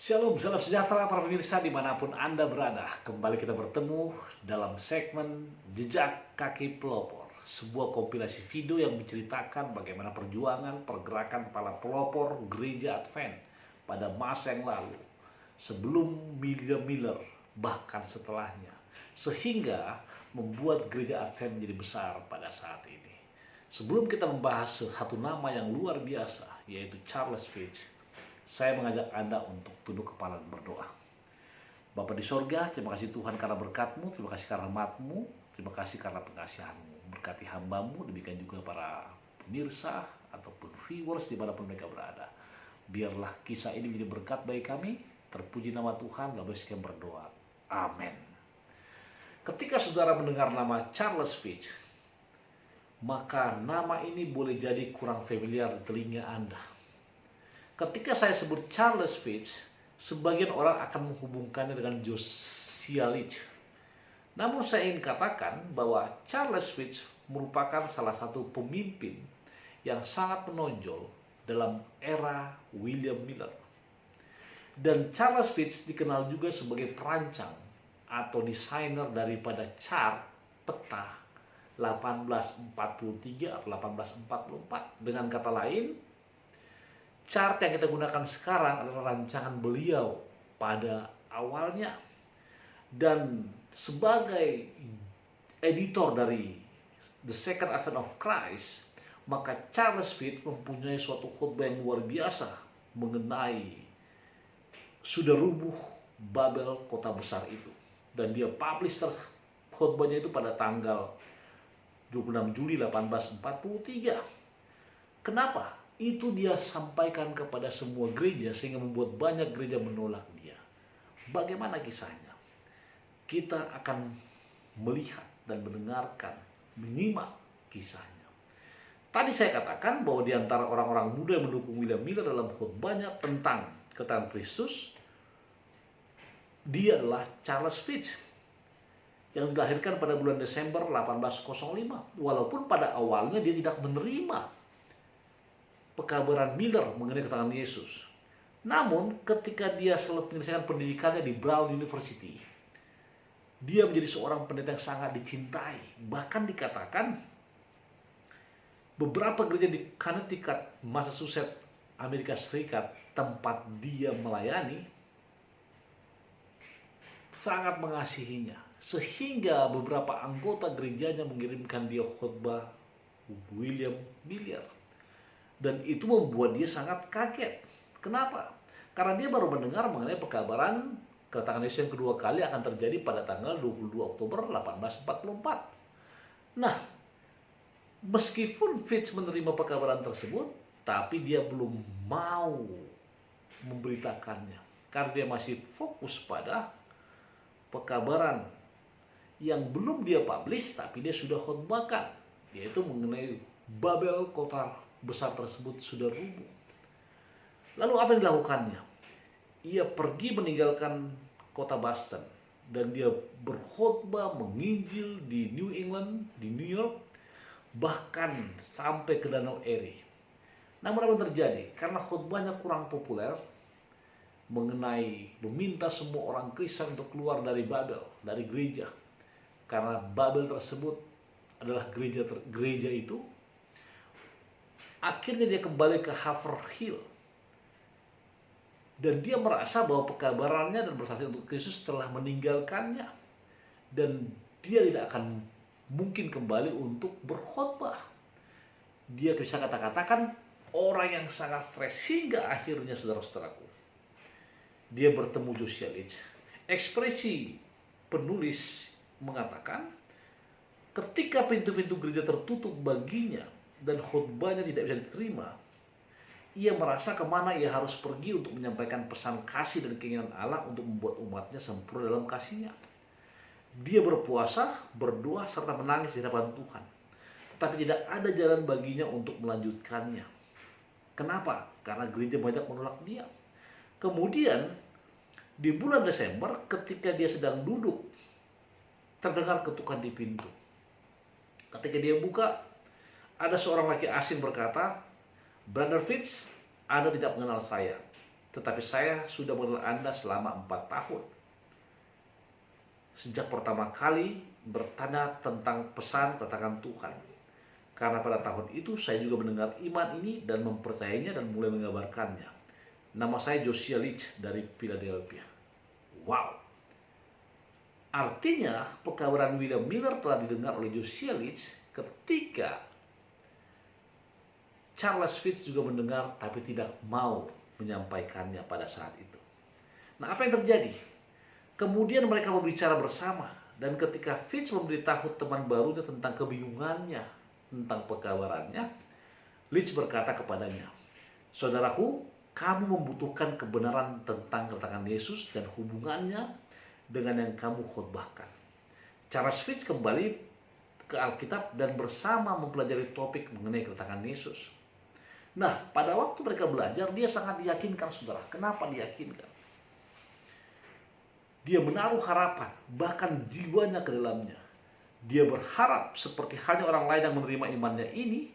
Shalom, salam sejahtera para pemirsa dimanapun Anda berada. Kembali kita bertemu dalam segmen Jejak Kaki Pelopor. Sebuah kompilasi video yang menceritakan bagaimana perjuangan pergerakan para pelopor gereja Advent pada masa yang lalu. Sebelum William Miller, bahkan setelahnya. Sehingga membuat gereja Advent menjadi besar pada saat ini. Sebelum kita membahas satu nama yang luar biasa, yaitu Charles Fitch, saya mengajak Anda untuk tunduk kepala dan berdoa. Bapa di sorga, terima kasih Tuhan karena berkat-Mu, terima kasih karena rahmat-Mu, terima kasih karena pengasihan-Mu. Berkati hamba-Mu, demikian juga para pemirsa ataupun viewers dimanapun mereka berada. Biarlah kisah ini menjadi berkat bagi kami. Terpuji nama Tuhan, lalu sekian berdoa. Amin. Ketika saudara mendengar nama Charles Fitch, maka nama ini boleh jadi kurang familiar di telinga Anda. Ketika saya sebut Charles Fitch, sebagian orang akan menghubungkannya dengan Josiah Litch. Namun saya ingin katakan bahwa Charles Fitch merupakan salah satu pemimpin yang sangat menonjol dalam era William Miller. Dan Charles Fitch dikenal juga sebagai perancang atau desainer daripada chart peta 1843 atau 1844. Dengan kata lain, chart yang kita gunakan sekarang adalah rancangan beliau pada awalnya. Dan sebagai editor dari The Second Advent of Christ, maka Charles Fitch mempunyai suatu khotbah yang luar biasa mengenai sudah rubuh Babel, kota besar itu. Dan dia publish khotbahnya itu pada tanggal 26 Juli 1843. Kenapa? Itu dia sampaikan kepada semua gereja sehingga membuat banyak gereja menolak dia. Bagaimana kisahnya? Kita akan melihat dan mendengarkan, menyimak kisahnya. Tadi saya katakan bahwa di antara orang-orang muda yang mendukung William Miller dalam khotbahnya tentang kedatangan Kristus, dia adalah Charles Fitch yang dilahirkan pada bulan Desember 1805. Walaupun pada awalnya dia tidak menerima pekabaran Miller mengenai kedatangan Yesus. Namun ketika dia selesai menyelesaikan pendidikannya di Brown University, dia menjadi seorang pendeta yang sangat dicintai. Bahkan dikatakan beberapa gereja di Connecticut, Massachusetts, Amerika Serikat, tempat dia melayani, sangat mengasihinya. Sehingga beberapa anggota gerejanya mengirimkan dia khotbah William Miller. Dan itu membuat dia sangat kaget. Kenapa? Karena dia baru mendengar mengenai pekabaran kedatangan Yesus yang kedua kali akan terjadi pada tanggal 22 Oktober 1844. Nah, meskipun Fitch menerima pekabaran tersebut, tapi dia belum mau memberitakannya. Karena dia masih fokus pada pekabaran yang belum dia publish, tapi dia sudah khotbahkan, yaitu mengenai Babel, kota besar tersebut sudah rubuh. Lalu apa yang dilakukannya? Ia pergi meninggalkan kota Boston dan dia berkhotbah menginjil di New England, di New York, bahkan sampai ke Danau Erie. Namun apa yang terjadi? Karena khotbahnya kurang populer mengenai meminta semua orang Kristen untuk keluar dari Babel, dari gereja. Karena Babel tersebut adalah gereja itu. Akhirnya dia kembali ke Haverhill. Dan dia merasa bahwa pekabarannya dan bersaksi untuk Kristus telah meninggalkannya. Dan dia tidak akan mungkin kembali untuk berkhotbah. Dia bisa katakan orang yang sangat fresh. Hingga akhirnya saudara-saudaraku, dia bertemu Josiah Litch. Ekspresi penulis mengatakan, ketika pintu-pintu gereja tertutup baginya dan khotbahnya tidak bisa diterima, ia merasa kemana ia harus pergi untuk menyampaikan pesan kasih dan keinginan Allah untuk membuat umatnya sempurna dalam kasihnya. Dia berpuasa, berdoa, serta menangis di hadapan Tuhan. Tapi tidak ada jalan baginya untuk melanjutkannya. Kenapa? Karena gereja banyak menolak dia. Kemudian di bulan Desember ketika dia sedang duduk, terdengar ketukan di pintu. Ketika dia buka, ada seorang laki asing berkata, "Brother Fitch, Anda tidak mengenal saya. tetapi saya sudah mengenal Anda selama 4 tahun. Sejak pertama kali bertanya tentang pesan kedatangan Tuhan. Karena pada tahun itu saya juga mendengar iman ini dan mempercayainya dan mulai mengabarkannya. Nama saya Josiah Leach dari Philadelphia. Wow. Artinya pekabaran William Miller telah didengar oleh Josiah Leach ketika Charles Fitch juga mendengar tapi tidak mau menyampaikannya pada saat itu. Nah, apa yang terjadi? Kemudian mereka berbicara bersama, dan ketika Fitch memberitahu teman barunya tentang kebingungannya tentang pekabarannya, Leach berkata kepadanya, "Saudaraku, kamu membutuhkan kebenaran tentang kedatangan Yesus dan hubungannya dengan yang kamu khotbahkan." Charles Fitch kembali ke Alkitab dan bersama mempelajari topik mengenai kedatangan Yesus. Nah, pada waktu mereka belajar, dia sangat diyakinkan, saudara. Kenapa diyakinkan? Dia menaruh harapan, bahkan jiwanya ke dalamnya. Dia berharap seperti halnya orang lain yang menerima imannya ini,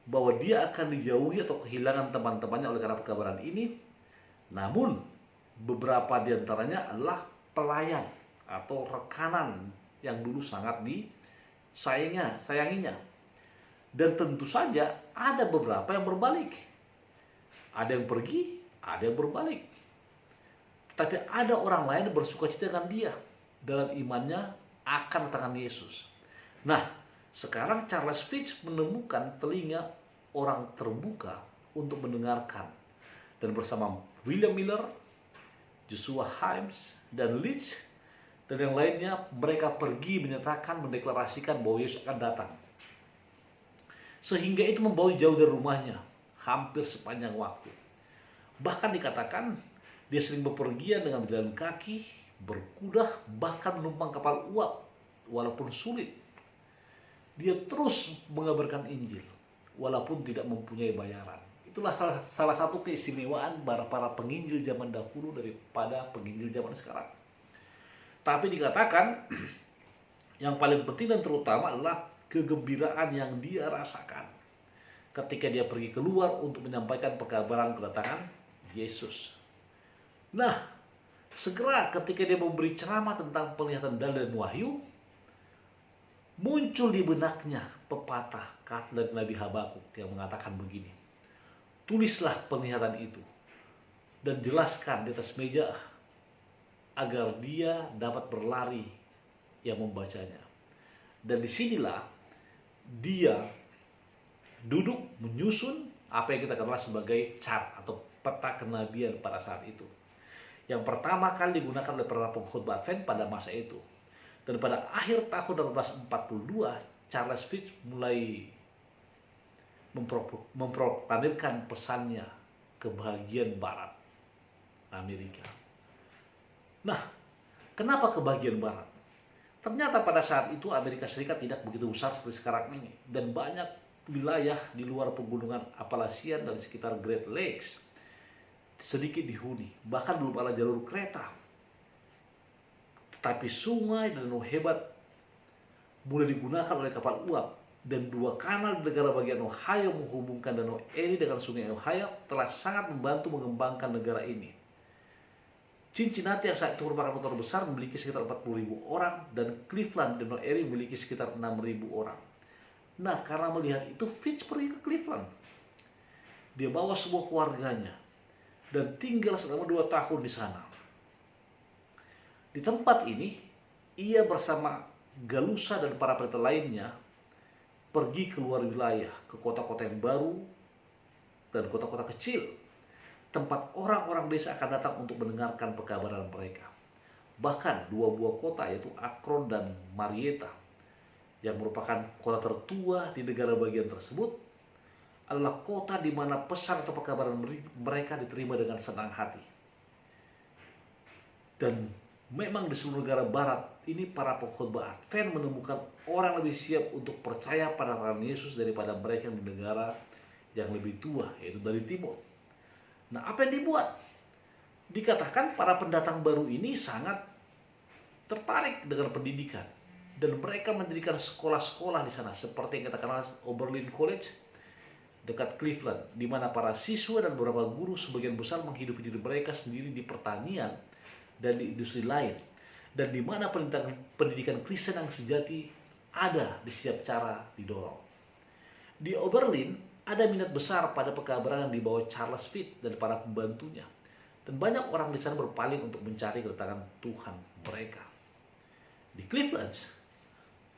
bahwa dia akan dijauhi atau kehilangan teman-temannya oleh karena pekabaran ini. Namun, beberapa di antaranya adalah pelayan atau rekanan yang dulu sangat sayanginya. Dan tentu saja ada beberapa yang berbalik. Ada yang pergi, ada yang berbalik. Tapi ada orang lain yang bersukacita dengan dia dalam imannya akan kedatangan Yesus. Nah, sekarang Charles Fitch menemukan telinga orang terbuka untuk mendengarkan. Dan bersama William Miller, Joshua Himes, dan Leach, dan yang lainnya, mereka pergi menyatakan, mendeklarasikan bahwa Yesus akan datang. Sehingga itu membawa jauh dari rumahnya, hampir sepanjang waktu. Bahkan dikatakan, dia sering bepergian dengan berjalan kaki, berkuda, bahkan menumpang kapal uap, walaupun sulit. Dia terus mengabarkan Injil, walaupun tidak mempunyai bayaran. Itulah salah satu keistimewaan para penginjil zaman dahulu daripada penginjil zaman sekarang. Tapi dikatakan, yang paling penting dan terutama adalah kegembiraan yang dia rasakan ketika dia pergi keluar untuk menyampaikan pekabaran kedatangan Yesus. Nah, segera ketika dia memberi ceramah tentang penglihatan dan wahyu, muncul di benaknya pepatah kata dari Nabi Habakuk yang mengatakan begini, "Tulislah penglihatan itu dan jelaskan di atas meja agar dia dapat berlari yang membacanya." Dan disinilah dia duduk menyusun apa yang kita kenal sebagai chart atau peta kenabian pada saat itu. Yang pertama kali digunakan oleh para pengkhotbah Advent pada masa itu. Dan pada akhir tahun 1842, Charles Fitch mulai memproklamirkan pesannya ke bagian barat Amerika. Nah, kenapa ke bagian barat? Ternyata pada saat itu Amerika Serikat tidak begitu besar seperti sekarang ini. Dan banyak wilayah di luar pegunungan Appalachian dan sekitar Great Lakes sedikit dihuni. Bahkan belum ada jalur kereta. Tetapi sungai dan danau hebat mulai digunakan oleh kapal uap. Dan 2 kanal di negara bagian Ohio menghubungkan danau Erie dengan sungai Ohio telah sangat membantu mengembangkan negara ini. Cincinnati yang saat itu merupakan kota besar memiliki sekitar 40.000 orang, dan Cleveland dan Erie memiliki sekitar 6.000 orang. Nah, karena melihat itu, Fitch pergi ke Cleveland. Dia bawa semua keluarganya dan tinggal selama 2 tahun di sana. Di tempat ini, ia bersama Galusa dan para pendeta lainnya pergi keluar wilayah ke kota-kota yang baru dan kota-kota kecil, tempat orang-orang desa akan datang untuk mendengarkan pekabaran mereka. Bahkan 2 buah kota, yaitu Akron dan Marietta, yang merupakan kota tertua di negara bagian tersebut, adalah kota di mana pesan atau pekabaran mereka diterima dengan senang hati. Dan memang di seluruh negara barat ini, para pengkhotbah Advent menemukan orang lebih siap untuk percaya pada Tuhan Yesus daripada mereka yang di negara yang lebih tua, yaitu dari timur. Nah, apa yang dibuat? Dikatakan para pendatang baru ini sangat tertarik dengan pendidikan, dan mereka mendirikan sekolah-sekolah di sana seperti yang kita kenal Oberlin College dekat Cleveland, di mana para siswa dan beberapa guru sebagian besar menghidupi diri mereka sendiri di pertanian dan di industri lain, dan di mana pendidikan Kristen yang sejati ada di setiap cara didorong. Di Oberlin ada minat besar pada pekabaran yang dibawa Charles Fitch dan para pembantunya, dan banyak orang di sana berpaling untuk mencari kedatangan Tuhan mereka. Di Cleveland,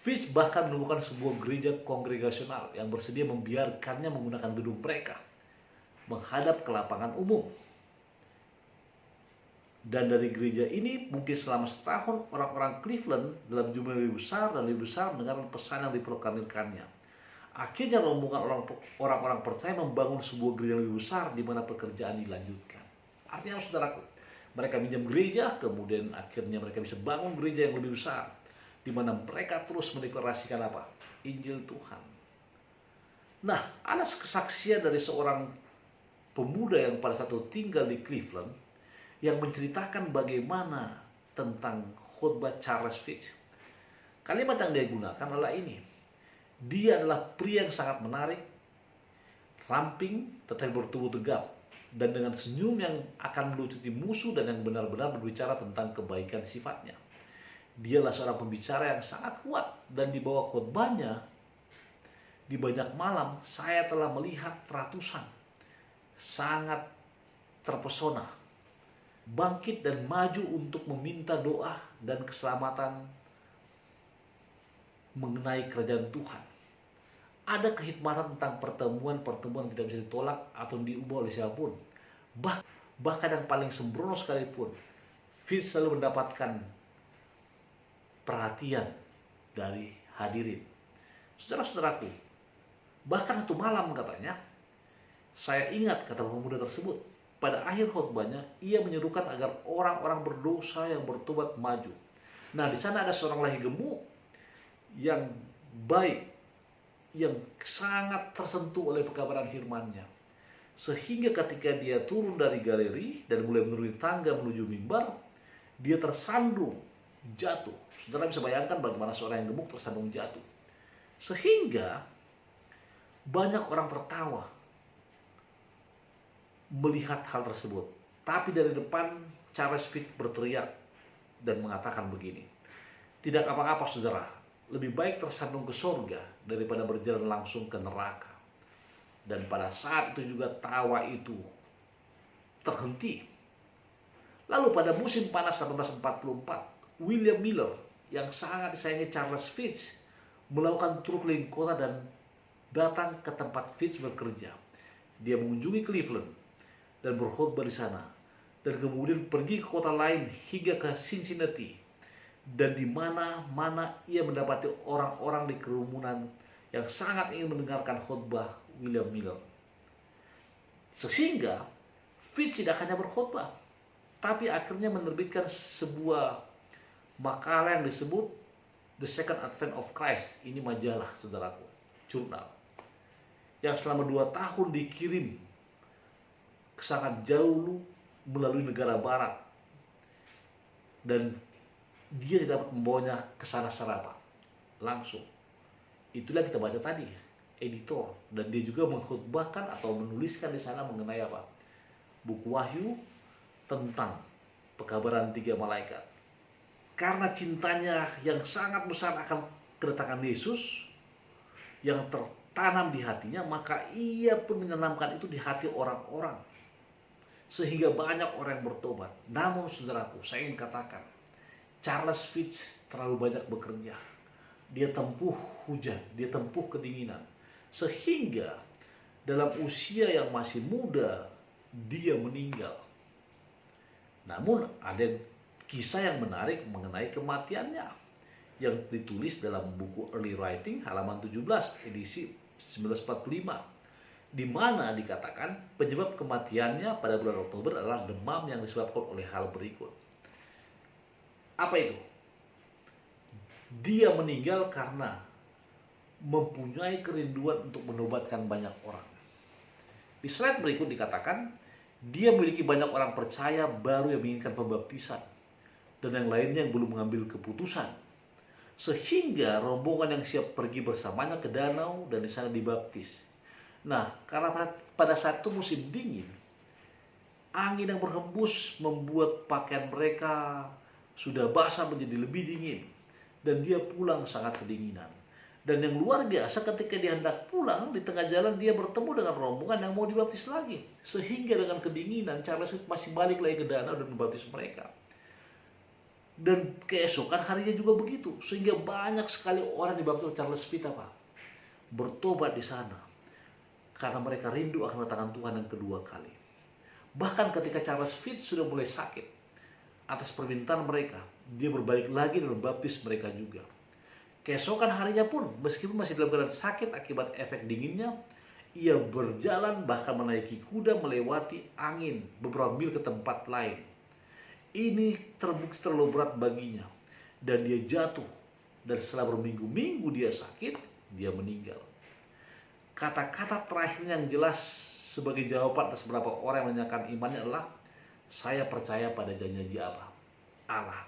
Fitch bahkan menemukan sebuah gereja kongregasional yang bersedia membiarkannya menggunakan gedung mereka menghadap ke lapangan umum. Dan dari gereja ini mungkin selama setahun orang-orang Cleveland dalam jumlah lebih besar dan lebih besar mendengar pesan yang diproklamirkannya. Akhirnya rombongan orang-orang percaya membangun sebuah gereja lebih besar di mana pekerjaan dilanjutkan. Artinya saudaraku, mereka minjam gereja, kemudian akhirnya mereka bisa bangun gereja yang lebih besar, di mana mereka terus mendeklarasikan apa? Injil Tuhan. Nah, ada kesaksian dari seorang pemuda yang pada saat itu tinggal di Cleveland yang menceritakan bagaimana tentang khotbah Charles Fitch. Kalimat yang dia gunakan adalah ini. Dia adalah pria yang sangat menarik, ramping, tetapi bertubuh tegap, dan dengan senyum yang akan melucuti musuh dan yang benar-benar berbicara tentang kebaikan sifatnya. Dialah seorang pembicara yang sangat kuat, dan di bawah khotbahnya di banyak malam saya telah melihat ratusan sangat terpesona bangkit dan maju untuk meminta doa dan keselamatan mengenai kerajaan Tuhan. Ada kehikmatan tentang pertemuan-pertemuan tidak bisa ditolak atau diubah oleh siapapun. Bahkan yang paling sembrono sekalipun, Fitch selalu mendapatkan perhatian dari hadirin. Saudara-saudaraku, bahkan satu malam katanya, saya ingat kata pemuda tersebut, pada akhir khotbahnya ia menyerukan agar orang-orang berdosa yang bertobat maju. Nah, di sana ada seorang lagi gemuk yang baik, yang sangat tersentuh oleh pekabaran firman-Nya. Sehingga ketika dia turun dari galeri dan mulai menuruni tangga menuju mimbar, dia tersandung jatuh. Saudara bisa bayangkan bagaimana seorang yang gemuk tersandung jatuh. Sehingga banyak orang tertawa melihat hal tersebut. Tapi dari depan Charles Fitch berteriak dan mengatakan begini, tidak apa-apa saudara, lebih baik tersandung ke surga daripada berjalan langsung ke neraka. Dan pada saat itu juga tawa itu terhenti. Lalu pada musim panas 1844, William Miller yang sangat disayangi Charles Fitch melakukan tur keliling kota dan datang ke tempat Fitch bekerja. Dia mengunjungi Cleveland dan berkhotbah di sana, dan kemudian pergi ke kota lain hingga ke Cincinnati, dan di mana-mana ia mendapati orang-orang di kerumunan yang sangat ingin mendengarkan khotbah William Miller. Sehingga Fitch tidak hanya berkhotbah, tapi akhirnya menerbitkan sebuah makalah yang disebut The Second Advent of Christ. Ini majalah, saudaraku, jurnal, yang selama 2 tahun dikirim ke sangat jauh melalui negara barat, dan dia tidak dapat membawanya ke sana secara langsung. Itulah kita baca tadi, editor, dan dia juga mengkhotbahkan atau menuliskan di sana mengenai apa? Buku Wahyu tentang pekabaran 3 malaikat. Karena cintanya yang sangat besar akan kedatangan Yesus yang tertanam di hatinya, maka ia pun menanamkan itu di hati orang-orang, sehingga banyak orang yang bertobat. Namun saudaraku, saya ingin katakan, Charles Fitch terlalu banyak bekerja. Dia tempuh hujan, dia tempuh kedinginan, sehingga dalam usia yang masih muda dia meninggal. Namun ada kisah yang menarik mengenai kematiannya yang ditulis dalam buku Early Writing halaman 17 edisi 1945, di mana dikatakan penyebab kematiannya pada bulan Oktober adalah demam yang disebabkan oleh hal berikut. Apa itu? Dia meninggal karena mempunyai kerinduan untuk menobatkan banyak orang. Di slide berikut dikatakan, dia memiliki banyak orang percaya baru yang menginginkan pembaptisan, dan yang lainnya yang belum mengambil keputusan. Sehingga rombongan yang siap pergi bersamanya ke danau dan di sana dibaptis. Nah, karena pada saat itu musim dingin, angin yang berhembus membuat pakaian mereka sudah basah menjadi lebih dingin. Dan dia pulang sangat kedinginan. Dan yang luar biasa, ketika dia hendak pulang, di tengah jalan dia bertemu dengan rombongan yang mau dibaptis lagi. Sehingga dengan kedinginan, Charles Fitt masih balik lagi ke danau dan membaptis mereka. Dan keesokan harinya juga begitu. Sehingga banyak sekali orang dibaptis oleh Charles Fitt bertobat di sana. Karena mereka rindu akan kedatangan Tuhan yang kedua kali. Bahkan ketika Charles Fitt sudah mulai sakit, atas permintaan mereka, dia berbalik lagi dan membaptis mereka juga. Keesokan harinya pun, meskipun masih dalam keadaan sakit akibat efek dinginnya, ia berjalan bahkan menaiki kuda melewati angin beberapa mil ke tempat lain. Ini terbukti terlalu berat baginya. Dan dia jatuh. Dan setelah berminggu-minggu dia sakit, dia meninggal. Kata-kata terakhir yang jelas sebagai jawaban atas beberapa orang yang menyatakan imannya adalah, saya percaya pada janji Allah.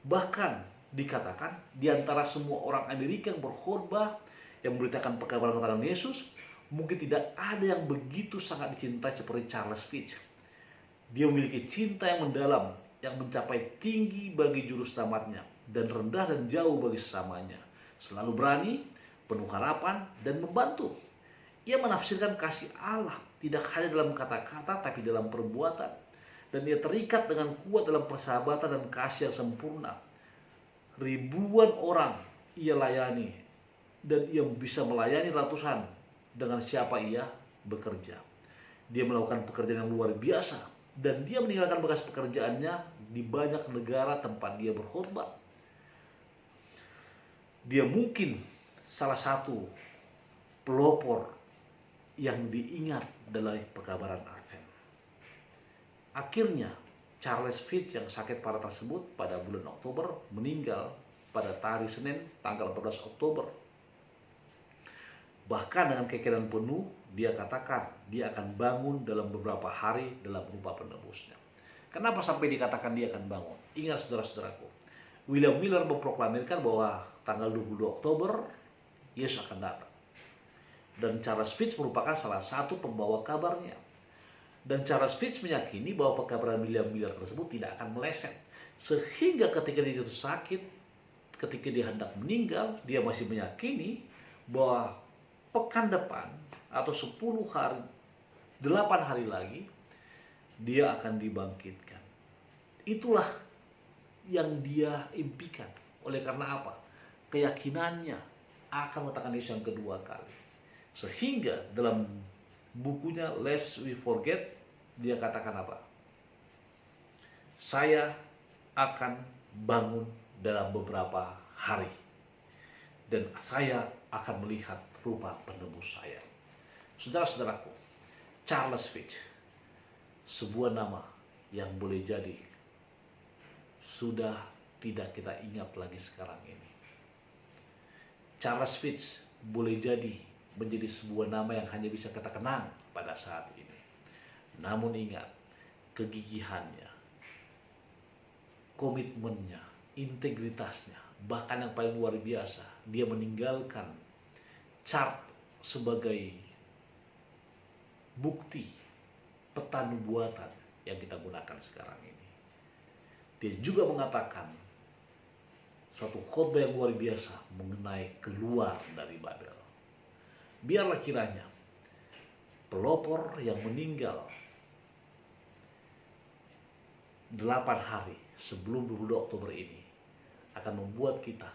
Bahkan dikatakan di antara semua orang Amerika yang berkhotbah, yang memberitakan pekabaran tentang Yesus, mungkin tidak ada yang begitu sangat dicintai seperti Charles Fitt. Dia memiliki cinta yang mendalam, yang mencapai tinggi bagi juru selamatnya, dan rendah dan jauh bagi sesamanya. Selalu berani, penuh harapan, dan membantu. Ia menafsirkan kasih Allah tidak hanya dalam kata-kata, tapi dalam perbuatan. Dan ia terikat dengan kuat dalam persahabatan dan kasih yang sempurna. Ribuan orang ia layani, dan ia bisa melayani ratusan dengan siapa ia bekerja. Dia melakukan pekerjaan yang luar biasa, dan dia meninggalkan bekas pekerjaannya di banyak negara tempat dia berkhotbah. Dia mungkin salah satu pelopor yang diingat dalam pekabaran Advent. Akhirnya Charles Fitt yang sakit parah tersebut pada bulan Oktober meninggal pada hari Senin tanggal 14 Oktober. Bahkan dengan keyakinan penuh, dia katakan dia akan bangun dalam beberapa hari dalam rupa penebusnya. Kenapa sampai dikatakan dia akan bangun? Ingat saudara-saudaraku, William Miller memproklamirkan bahwa tanggal 22 Oktober Yesus akan datang. Dan Charles Fitt merupakan salah satu pembawa kabarnya. Dan Charles Fitt meyakini bahwa pekabaran William Miller tersebut tidak akan meleset. Sehingga ketika dia jatuh sakit, ketika dia hendak meninggal, dia masih meyakini bahwa pekan depan atau 10 hari, 8 hari lagi, dia akan dibangkitkan. Itulah yang dia impikan. Oleh karena apa? Keyakinannya akan mengatakan Yesus yang kedua kali. Sehingga dalam bukunya Lest We Forget, dia katakan apa? Saya akan bangun dalam beberapa hari. Dan saya akan melihat rupa penebus saya. Saudara-saudaraku, Charles Fitt, sebuah nama yang boleh jadi sudah tidak kita ingat lagi sekarang ini. Charles Fitt boleh jadi menjadi sebuah nama yang hanya bisa kita kenang pada saat ini. Namun ingat, kegigihannya, komitmennya, integritasnya, bahkan yang paling luar biasa, dia meninggalkan chart sebagai bukti peta nubuatan yang kita gunakan sekarang ini. Dia juga mengatakan suatu khotbah yang luar biasa mengenai keluar dari Babel. Biarlah kiranya pelopor yang meninggal 8 hari sebelum 22 Oktober ini akan membuat kita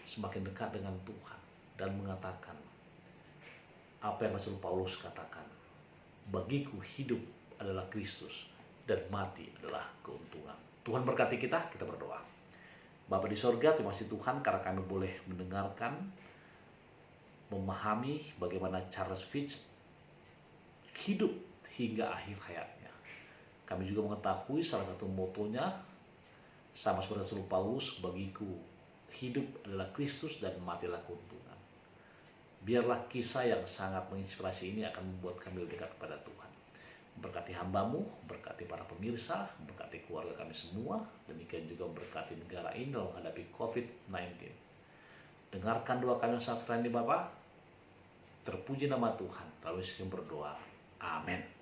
semakin dekat dengan Tuhan dan mengatakan apa yang Rasul Paulus katakan, bagiku hidup adalah Kristus dan mati adalah keuntungan. Tuhan berkati kita berdoa. Bapa di sorga, terima kasih Tuhan karena kami boleh mendengarkan, memahami bagaimana Charles Fitt hidup hingga akhir hayatnya. Kami juga mengetahui salah satu motonya sama seperti Rasul Paulus, bagiku hidup adalah Kristus dan mati adalah keuntungan. Biarlah kisah yang sangat menginspirasi ini akan membuat kami lebih dekat kepada Tuhan. Berkati hambamu, berkati para pemirsa, berkati keluarga kami semua, demikian juga berkati negara ini dalam menghadapi COVID-19. Dengarkan doa kami yang sangat selain di Bapa. Terpuji nama Tuhan. Lalu saya berdoa. Amin.